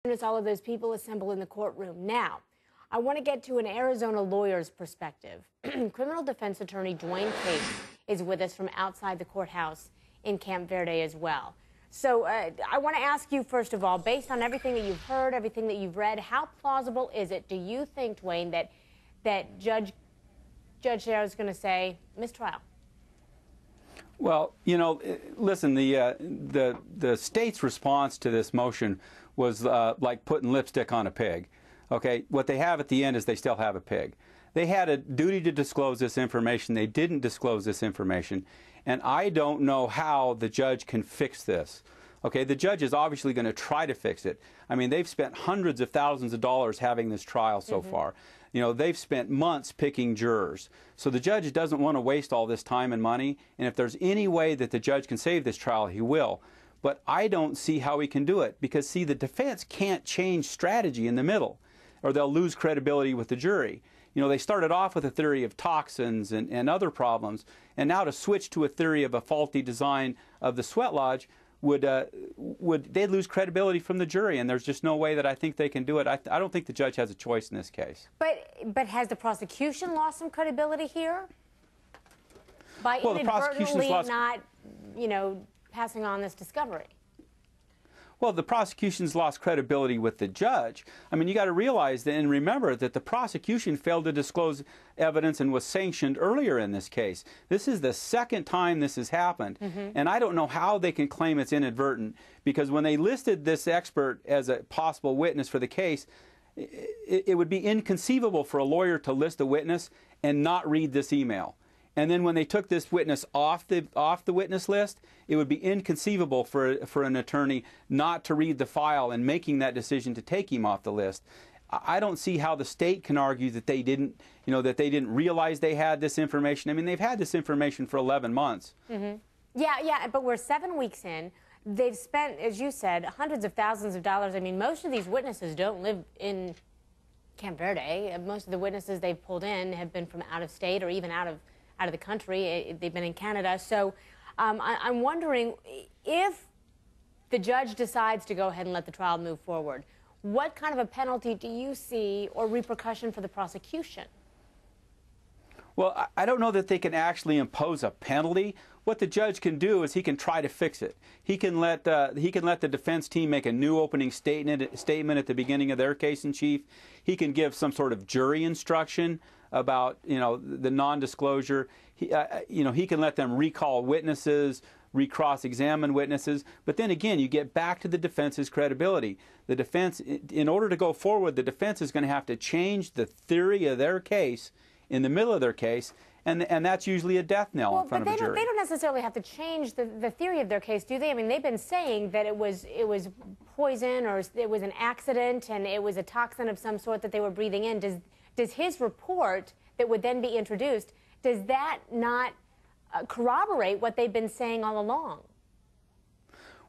As all of those people assemble in the courtroom. Now, I want to get to an Arizona lawyer's perspective. Criminal defense attorney Dwane is with us from outside the courthouse in Camp Verde as well. So I want to ask you, first of all, based on everything that you've heard, everything that you've read, how plausible is it, do you think, Dwane, that Judge Darrow is going to say mistrial? Well, you know, listen, the state's response to this motion was like putting lipstick on a pig. Okay, what they have at the end is they still have a pig. They had a duty to disclose this information. They didn't disclose this information. And I don't know how the judge can fix this. Okay, the judge is obviously going to try to fix it. I mean, they've spent hundreds of thousands of dollars having this trial so far. You know, they've spent months picking jurors. So the judge doesn't want to waste all this time and money. And if there's any way that the judge can save this trial, he will. But I don't see how he can do it because, see, the defense can't change strategy in the middle or they'll lose credibility with the jury. You know, they started off with a theory of toxins and other problems, and now to switch to a theory of a faulty design of the sweat lodge they'd lose credibility from the jury, and there's just no way that I think they can do it. I don't think the judge has a choice in this case. But has the prosecution lost some credibility here by inadvertently not, you know, passing on this discovery? Well, the prosecution's lost credibility with the judge. I mean, you got to realize that and remember that the prosecution failed to disclose evidence and was sanctioned earlier in this case. This is the second time this has happened. And I don't know how they can claim it's inadvertent, because when they listed this expert as a possible witness for the case, it would be inconceivable for a lawyer to list a witness and not read this email. And then when they took this witness off the witness list, it would be inconceivable for an attorney not to read the file and making that decision to take him off the list. I don't see how the state can argue that they didn't, you know, that they didn't realize they had this information. I mean, they've had this information for 11 months. Yeah, but we're 7 weeks in. They've spent, as you said, hundreds of thousands of dollars. I mean, most of these witnesses don't live in Camp Verde. Most of the witnesses they've pulled in have been from out of state or even out of the country. They've been in Canada. So I'm wondering if the judge decides to go ahead and let the trial move forward, what kind of a penalty do you see or repercussion for the prosecution? Well, I don't know that they can actually impose a penalty. What the judge can do is he can try to fix it. He can let the defense team make a new opening statement at the beginning of their case in chief. He can give some sort of jury instruction about, you know, the non-disclosure. You know, he can let them recall witnesses, recross-examine witnesses. But then again, you get back to the defense's credibility. The defense, in order to go forward, the defense is going to have to change the theory of their case in the middle of their case, and that's usually a death knell in front of a jury. They don't necessarily have to change the theory of their case, do they? I mean, they've been saying that it was poison or it was an accident and it was a toxin of some sort that they were breathing in. Does his report that would then be introduced, does that not corroborate what they've been saying all along?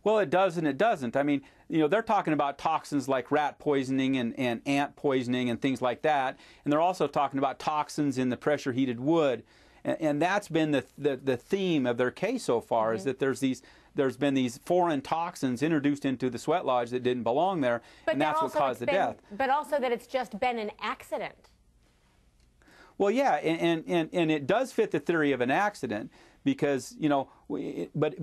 Well, it does and it doesn't. I mean, you know, they're talking about toxins like rat poisoning and ant poisoning and things like that. And they're also talking about toxins in the pressure-heated wood. And that's been the theme of their case so far, is that there's been these foreign toxins introduced into the sweat lodge that didn't belong there, and that's what caused the death. But also that it's just been an accident. Well, yeah, and it does fit the theory of an accident because, you know, but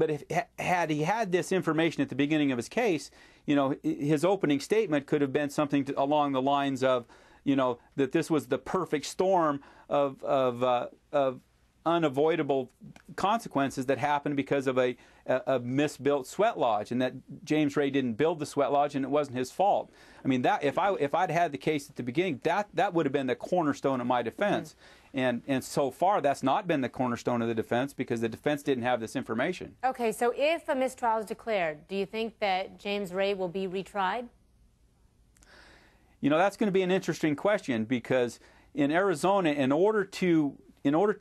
had he had this information at the beginning of his case, you know, his opening statement could have been something along the lines of, you know, that this was the perfect storm of unavoidable consequences that happened because of a misbuilt sweat lodge, and that James Ray didn't build the sweat lodge and it wasn't his fault. I mean, that if I'd had the case at the beginning, that would have been the cornerstone of my defense. And so far that's not been the cornerstone of the defense because the defense didn't have this information. Okay, so if a mistrial is declared, do you think that James Ray will be retried? You know, that's going to be an interesting question because in Arizona, in order to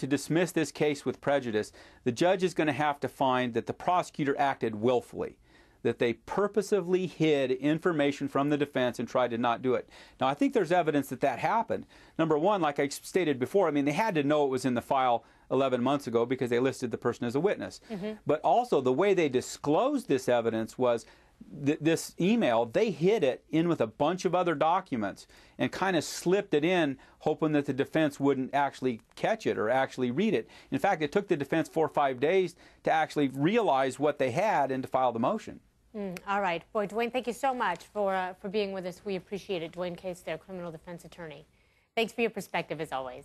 dismiss this case with prejudice, the judge is going to have to find that the prosecutor acted willfully, that they purposefully hid information from the defense and tried to not do it. Now, I think there's evidence that that happened. Number one, like I stated before, I mean, they had to know it was in the file 11 months ago because they listed the person as a witness. But also, the way they disclosed this evidence was this email, they hid it in with a bunch of other documents and kind of slipped it in, hoping that the defense wouldn't actually catch it or actually read it. In fact, it took the defense 4 or 5 days to actually realize what they had and to file the motion. All right. Boy, Dwane, thank you so much for being with us. We appreciate it. Dwane Case, their criminal defense attorney. Thanks for your perspective, as always.